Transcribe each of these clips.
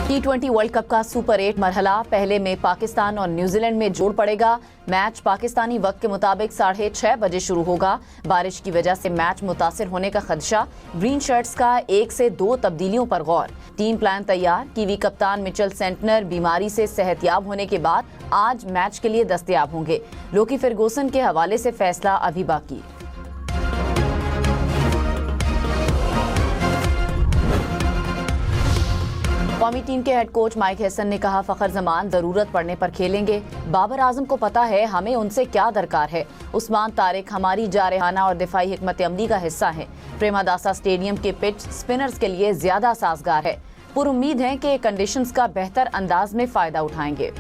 T20 world cup का super 8 मरहला पहले में पाकिस्तान और न्यूजीलैंड में जोड़ पड़ेगा। मैच पाकिस्तानी वक्त के मुताबिक 6:30 बजे शुरू होगा। बारिश की वजह से मैच मुतासिर होने का खदशा। ग्रीन शर्ट्स का 1 से 2 तब्दीलियों पर गौर। टीम प्लान तैयार। कीवी कप्तान मिचेल सेंटनर बीमारी से सेहतयाब होने के बाद आज मैच के लिए दस्तयाब होंगे। लोकी फर्गूसन के हवाले से फैसला अभी बाकी। कौमी टीम के हेड कोच माइक हैसन ने कहा, फखर जमान जरूरत पड़ने पर खेलेंगे। बाबर आजम को पता है हमें उनसे क्या दरकार है। उस्मान तारिक हमारी जारहाना और दिफाई हिकमत अमली का हिस्सा है। प्रेमादासा स्टेडियम के पिच स्पिनर्स के लिए ज्यादा साजगार है। पुरुम्मीद है कि कंडीशंस का बेहतर अंदाज में फायदा उठाएंगे।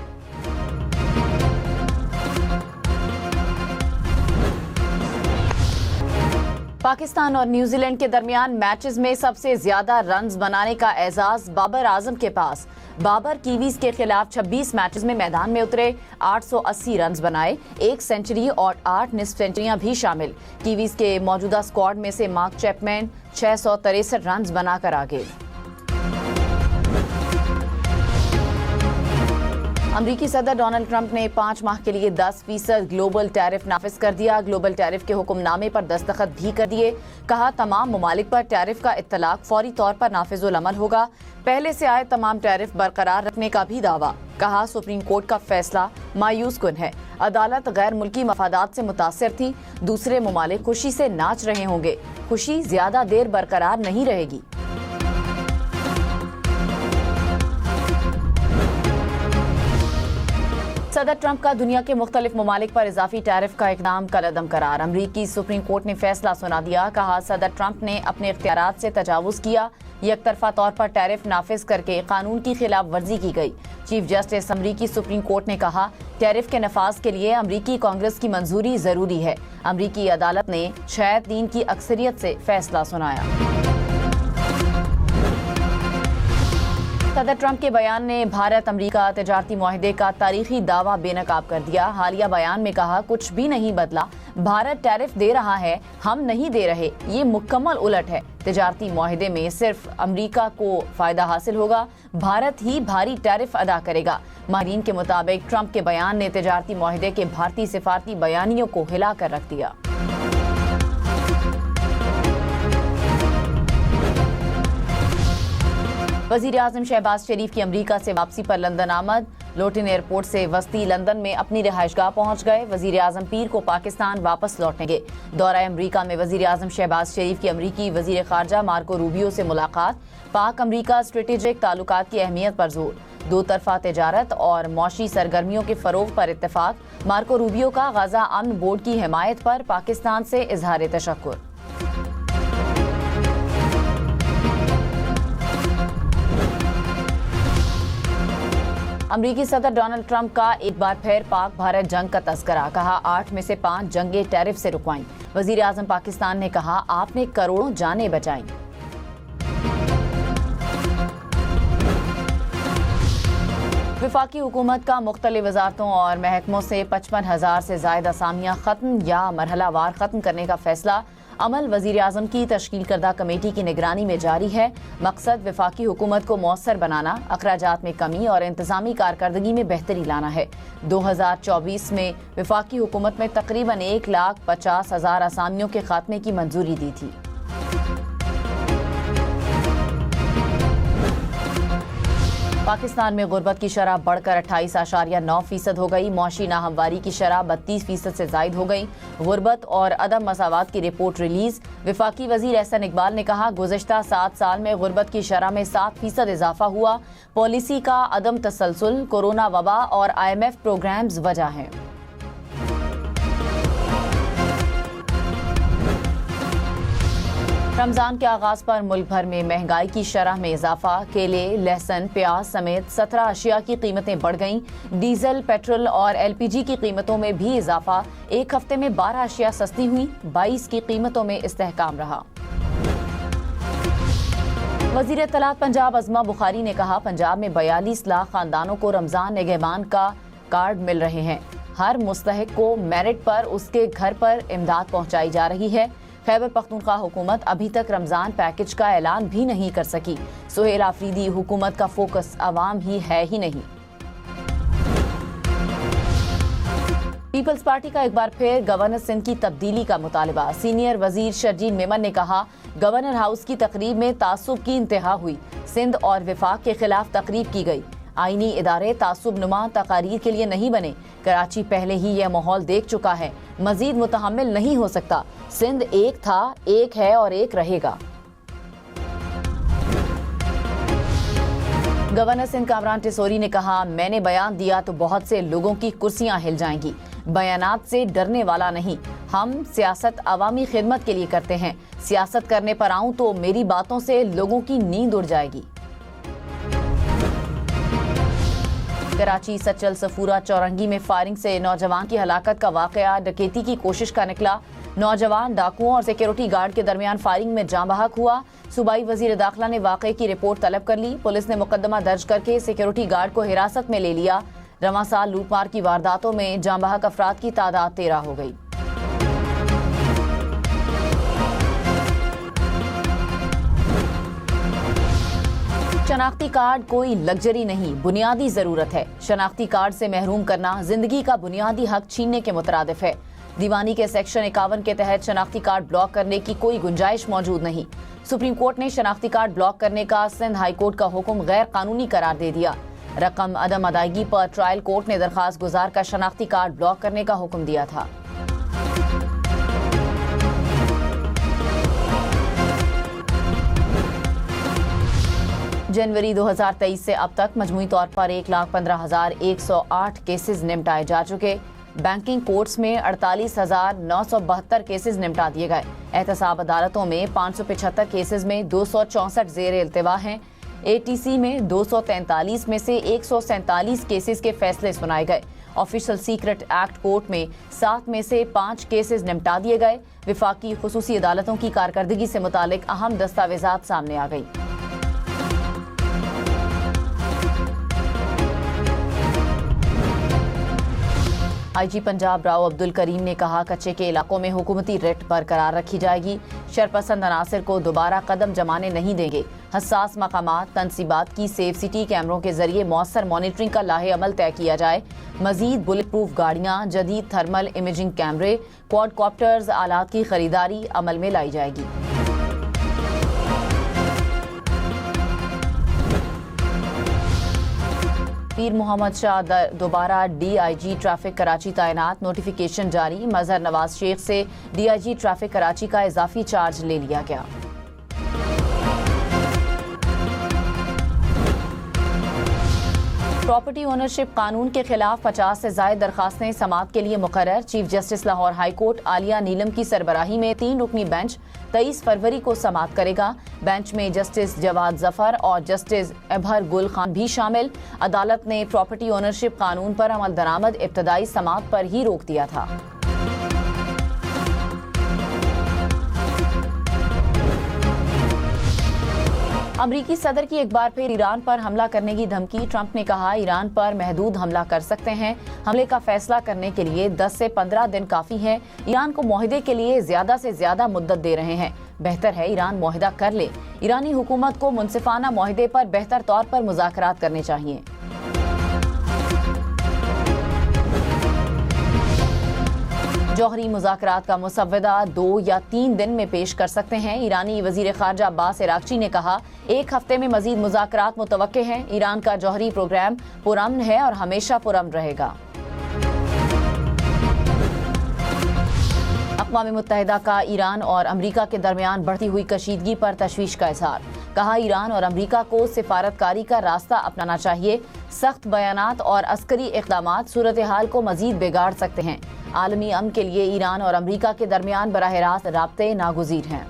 पाकिस्तान और न्यूजीलैंड के दरमियान मैचेस में सबसे ज्यादा रन्स बनाने का एजाज बाबर आजम के पास। बाबर कीवीज के खिलाफ 26 मैचेस में मैदान में उतरे, 880 रन्स बनाए, 1 सेंचुरी और 8 निस्फ सेंचुरियां भी शामिल। कीवीज के मौजूदा स्क्वाड में से मार्क चैपमैन 663 रन्स बनाकर आगे। अमरीकी सदर डोनाल्ड ट्रंप ने 5 माह के लिए 10% ग्लोबल टैरिफ नाफिज कर दिया। ग्लोबल टैरिफ के हुक्मनामे पर दस्तखत भी कर दिए। कहा, तमाम ममालिक पर टैरिफ का इत्तलाक फौरी तौर पर नाफिजुल अमल होगा। पहले से आए तमाम टैरिफ बरकरार रखने का भी दावा। कहा, सुप्रीम कोर्ट का फैसला मायूस कुन है। अदालत गैर मुल्की मफादात से मुतासिर थी। दूसरे ममालिक खुशी से नाच रहे होंगे। खुशी ज्यादा देर बरकरार नहीं रहेगी। सदर ट्रंप का दुनिया के मुख्तलिफ ममालिक पर इजाफी टैरिफ का इकदाम कलअदम करार। अमरीकी सुप्रीम कोर्ट ने फैसला सुना दिया। कहा, सदर ट्रंप ने अपने इख्तियारात से तजावुज किया। यकतरफा तौर पर टैरिफ नाफिज करके कानून की खिलाफ वर्जी की गई। चीफ जस्टिस अमरीकी सुप्रीम कोर्ट ने कहा, टैरिफ के नफाज के लिए अमरीकी कांग्रेस की मंजूरी जरूरी है। अमरीकी अदालत ने 6-3 की अक्सरियत से फैसला सुनाया। सदर ट्रंप के बयान ने भारत अमरीका तिजारती मुआहदे का तारीखी दावा बेनकाब कर दिया। हालिया बयान में कहा, कुछ भी नहीं बदला। भारत टैरिफ दे रहा है, हम नहीं दे रहे। ये मुकम्मल उलट है। तिजारती मुआहदे में सिर्फ अमरीका को फायदा हासिल होगा, भारत ही भारी टैरिफ अदा करेगा। माहिरीन के मुताबिक ट्रंप के बयान ने तिजारती मुआहदे के भारतीय सिफारती बयानियों को हिला कर रख दिया। वजीर आजम शहबाज शरीफ की अमरीका से वापसी पर लंदन आमद। लोटन एयरपोर्ट से वस्ती लंदन में अपनी रिहाइशगाह पहुंच गए। वजीर आजम पीर को पाकिस्तान वापस लौटेंगे। दौरा अमरीका में वजीर आजम शहबाज शरीफ की अमरीकी वजीर खारजा मार्को रूबियो से मुलाकात। पाक अमरीका स्ट्रेटेजिक ताल्लुकात की अहमियत पर जोर। दो तरफा तिजारत और मौशी सरगर्मियों के फरोग पर इत्तेफाक। मार्को रूबियो का गाजा अमन बोर्ड की हिमायत पर पाकिस्तान से इजहार तशक्कुर। अमरीकी सदर डोनाल्ड ट्रंप का एक बार फिर पाक भारत जंग का तस्करा। कहा, 8 में से 5 जंगें टैरिफ से रुकवाईं। वजीर आजम पाकिस्तान ने कहा, आपने करोड़ों जानें बचाईं। वफाकी हुकूमत का मुख्तलिफ वजारतों और महकमों से 55,000 से ज्यादा असामियां खत्म या मरहलावार खत्म करने का फैसला। अमल वजीर आजम की तश्कील करदा कमेटी की निगरानी में जारी है। मकसद वफाकी हुकूमत को मौसर बनाना, अखराजात में कमी और इंतजामी कारकर्दगी में बेहतरी लाना है। 2024 में वफाकी हुकूमत में तकरीबन 1,50,000 असामियों के खात्मे की मंजूरी दी थी। पाकिस्तान में गुर्बत की शरह बढ़कर 28.9% हो गई। मौशी नाहमवारी की शरह 32% से जायद हो गई। गुर्बत और अदम मसावात की रिपोर्ट रिलीज। वफाकी वजीर एहसन इकबाल ने कहा, गुज़श्ता 7 साल में गुर्बत की शरह में 7% इजाफा हुआ। पॉलिसी का अदम तसलसल, कोरोना वबा और IMF प्रोग्राम्स वजह हैं। रमजान के आगाज पर मुल्क भर में महंगाई की शरह में इजाफा। केले, लहसुन, प्याज समेत 17 अशिया की कीमतें बढ़ गईं। डीजल, पेट्रोल और LPG की कीमतों में भी इजाफा। एक हफ्ते में 12 अशिया सस्ती हुई, 22 की कीमतों में इस्तेहकाम रहा। वजीर इत्तलात पंजाब अज़मा बुखारी ने कहा, पंजाब में 42 लाख खानदानों को रमजान निगहबान का कार्ड मिल रहे हैं। हर मुस्तहिक को मेरिट पर उसके घर पर इमदाद पहुंचाई जा रही है। खैबर पख्तूनख्वा हुकूमत अभी तक रमजान पैकेज का ऐलान भी नहीं कर सकी। सुहेल आफरीदी, हुकूमत का फोकस अवाम ही है ही नहीं। पीपल्स पार्टी का एक बार फिर गवर्नर सिंध की तब्दीली का मुतालबा। सीनियर वजीर शर्जील मेमन ने कहा, गवर्नर हाउस की तकरीब में तासुब की इंतहा हुई। सिंध और विफाक के खिलाफ तकरीब की गई। आईनी इदारे तासुब नुमा तकारीर के लिए नहीं बने। कराची पहले ही यह माहौल देख चुका है, मजीद मुतहम्मिल नहीं हो सकता। सिंध एक था, एक है और एक रहेगा। गवर्नर सिंध कामरान टिसोरी ने कहा, मैंने बयान दिया तो बहुत से लोगों की कुर्सियां हिल जाएंगी। बयानात से डरने वाला नहीं, हम सियासत अवामी खिदमत के लिए करते हैं। सियासत करने पर आऊं तो मेरी बातों से लोगों की नींद उड़ जाएगी। कराची सचल सफूरा चौरंगी में फायरिंग से नौजवान की हलाकत का वाकया डकैती की कोशिश का निकला। नौजवान डाकुओं और सिक्योरिटी गार्ड के दरमियान फायरिंग में जाँ बहक हुआ। सूबाई वजीर दाखिला ने वाकये की रिपोर्ट तलब कर ली। पुलिस ने मुकदमा दर्ज करके सिक्योरिटी गार्ड को हिरासत में ले लिया। रवां साल लूटमार की वारदातों में जाँ बहक अफराद की तादाद 13 हो गई। शनाख्ती कार्ड कोई लग्जरी नहीं, बुनियादी जरूरत है। शनाख्ती कार्ड से महरूम करना जिंदगी का बुनियादी हक छीनने के मुतरादिफ है। दीवानी के सेक्शन 51 के तहत शनाख्ती कार्ड ब्लॉक करने की कोई गुंजाइश मौजूद नहीं। सुप्रीम कोर्ट ने शनाख्ती कार्ड ब्लॉक करने का सिंध हाई कोर्ट का हुक्म गैर कानूनी करार दे दिया। रकम अदम अदायगी पर ट्रायल कोर्ट ने दरखास्त गुजार का शनाख्ती कार्ड ब्लॉक करने का हुक्म दिया था। जनवरी 2023 से अब तक मजमूई तौर पर 1,15,108 केसेस निपटाए जा चुके। बैंकिंग कोर्ट्स में 48,972 केसेस निपटा दिए गए। एहतसाब अदालतों में 575 केसेस में 264 जेर इल्तिवा हैं। ATC में 243 में से 147 केसेस के फैसले सुनाए गए। ऑफिशियल सीक्रेट एक्ट कोर्ट में 7 में से 5 केसेस निपटा दिए गए। विफाकी खुसूसी अदालतों की कारकर्दगी से मुतालिक अहम दस्तावेजात सामने आ गई। IG पंजाब राव अब्दुल करीम ने कहा, कच्चे के इलाकों में हुकूमती रेट बरकरार रखी जाएगी। शरपसंद अनासर को दोबारा कदम जमाने नहीं देंगे। हसास मकामात तनसीबात की सेफ सिटी कैमरों के जरिए मौसर मॉनिटरिंग का लाहे अमल तय किया जाए। मजीद बुलेट प्रूफ गाड़ियाँ, जदीद थर्मल इमेजिंग कैमरे, क्वाडकॉप्टर्स आलात की खरीदारी अमल में लाई जाएगी। पीर मोहम्मद शाह दोबारा DIG ट्रैफिक कराची तैनात। नोटिफिकेशन जारी। मजहर नवाज शेख से DIG ट्रैफिक कराची का इजाफी चार्ज ले लिया गया। प्रॉपर्टी ओनरशिप कानून के खिलाफ 50 से ज्यादा दरखास्तें समाअत के लिए मुकर्रर। Chief justice Lahore high court आलिया नीलम की सरबराही में 3 रुकनी बेंच 23 फरवरी को समाअत करेगा। बेंच में जस्टिस जवाद जफर और जस्टिस अबहर गुल खान भी शामिल। अदालत ने प्रॉपर्टी ओनरशिप कानून पर अमल दरामद इब्तदाई समाअत पर ही रोक दिया था। अमरीकी सदर की एक बार फिर ईरान पर हमला करने की धमकी। ट्रंप ने कहा, ईरान पर महदूद हमला कर सकते हैं। हमले का फैसला करने के लिए 10 से 15 दिन काफी है। ईरान को मुआहदे के लिए ज्यादा से ज्यादा मुद्दत दे रहे हैं। बेहतर है ईरान मुआहदा कर ले। ईरानी हुकूमत को मुनसिफाना मुआहदे पर बेहतर तौर पर मुज़ाकरात करने चाहिए। जौहरी मुज़ाकरात का मुसव्वदा 2 या 3 दिन में पेश कर सकते हैं। ईरानी वज़ीर ख़ारजा अब्बास इराक़ची ने कहा, 1 हफ्ते में मज़ीद मुज़ाकरात मुतवक्के हैं। ईरान का जौहरी प्रोग्राम पुरअमन है और हमेशा पुरअमन रहेगा। अक़वाम मुत्तहिदा का ईरान और अमरीका के दरमियान बढ़ती हुई कशीदगी पर तशवीश का इज़हार। कहा, ईरान और अमरीका को सिफारतकारी का रास्ता अपनाना चाहिए। सख्त बयानात और अस्करी इक़दामात सूरत हाल को मज़ीद बिगाड़ सकते हैं। आलमी अमन के लिए ईरान और अमरीका के दरमियान बराह रास्त राब्ते नागुज़ीर हैं।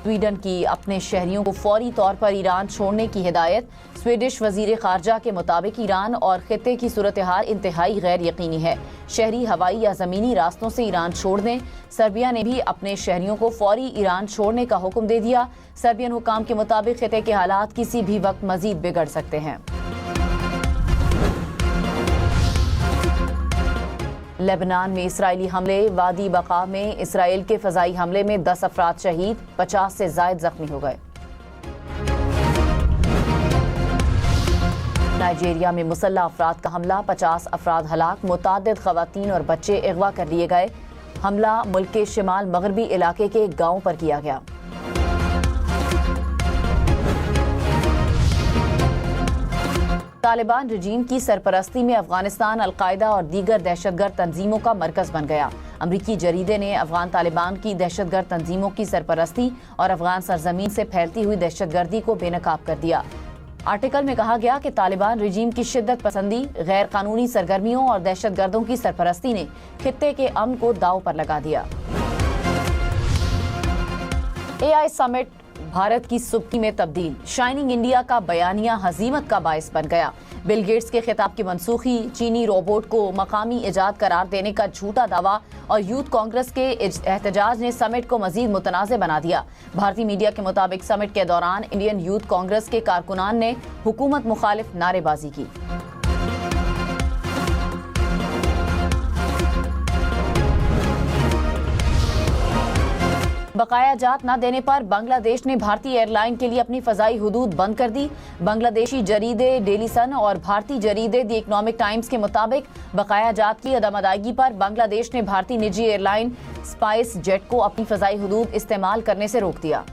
स्वीडन की अपने शहरियों को फौरी तौर पर ईरान छोड़ने की हिदायत। स्वीडिश वजीर खारजा के मुताबिक ईरान और खित्ते की सूरत हाल इंतहाई गैर यकीनी है। शहरी हवाई या ज़मीनी रास्तों से ईरान छोड़ दें। सर्बिया ने भी अपने शहरियों को फौरी ईरान छोड़ने का हुक्म दे दिया। सर्बियन हुकाम के मुताबिक खित्ते के हालात किसी भी वक्त मजीद बिगड़ सकते हैं। लेबनान में इसराइली हमले, वादी बका में इसराइल के फजाई हमले में 10 अफराद शहीद, 50 से जायद जख्मी हो गए। नाइजीरिया में मुसल्लह अफराद का हमला, 50 अफराद हलाक, मुतादिद खवातीन और बच्चे अगवा कर लिए गए। हमला मुल्क के शिमाल मगरबी इलाके के एक गांव पर किया गया। तालिबान रजीम की सरपरस्ती में अफगानिस्तान अलकायदा और दीगर दहशतगर्द तंजीमों का मरकज बन गया। अमरीकी जरीदे ने अफगान तालिबान की दहशतगर्द तंजीमों की सरपरस्ती और अफगान सरजमीन से फैलती हुई दहशतगर्दी को बेनकाब कर दिया। आर्टिकल में कहा गया कि तालिबान रजीम की शिद्दत पसंदी, गैर कानूनी सरगर्मियों और दहशतगर्दों की सरपरस्ती ने खित्ते के अमन को दांव पर लगा दिया। AI समिट भारत की सुबकी में तब्दील, शाइनिंग इंडिया का बयानिया हजीमत का बायस बन गया। बिल गेट्स के खिताब की मनसूखी, चीनी रोबोट को मकामी इजाद करार देने का झूठा दावा और यूथ कांग्रेस के एहतजाज ने समिट को मजीद मुतनाज़ बना दिया। भारतीय मीडिया के मुताबिक समिट के दौरान इंडियन यूथ कांग्रेस के कारकुनान ने हुकूमत मुखालिफ नारेबाजी की। बकाया जात न देने पर बांग्लादेश ने भारतीय एयरलाइन के लिए अपनी फजाई हुदूद बंद कर दी। बांग्लादेशी जरीदे डेली सन और भारतीय जरीदे द इकोनॉमिक टाइम्स के मुताबिक बकाया जात की अदम अदायगी पर बांग्लादेश ने भारतीय निजी एयरलाइन स्पाइस जेट को अपनी फजाई हुदूद इस्तेमाल करने से रोक दिया।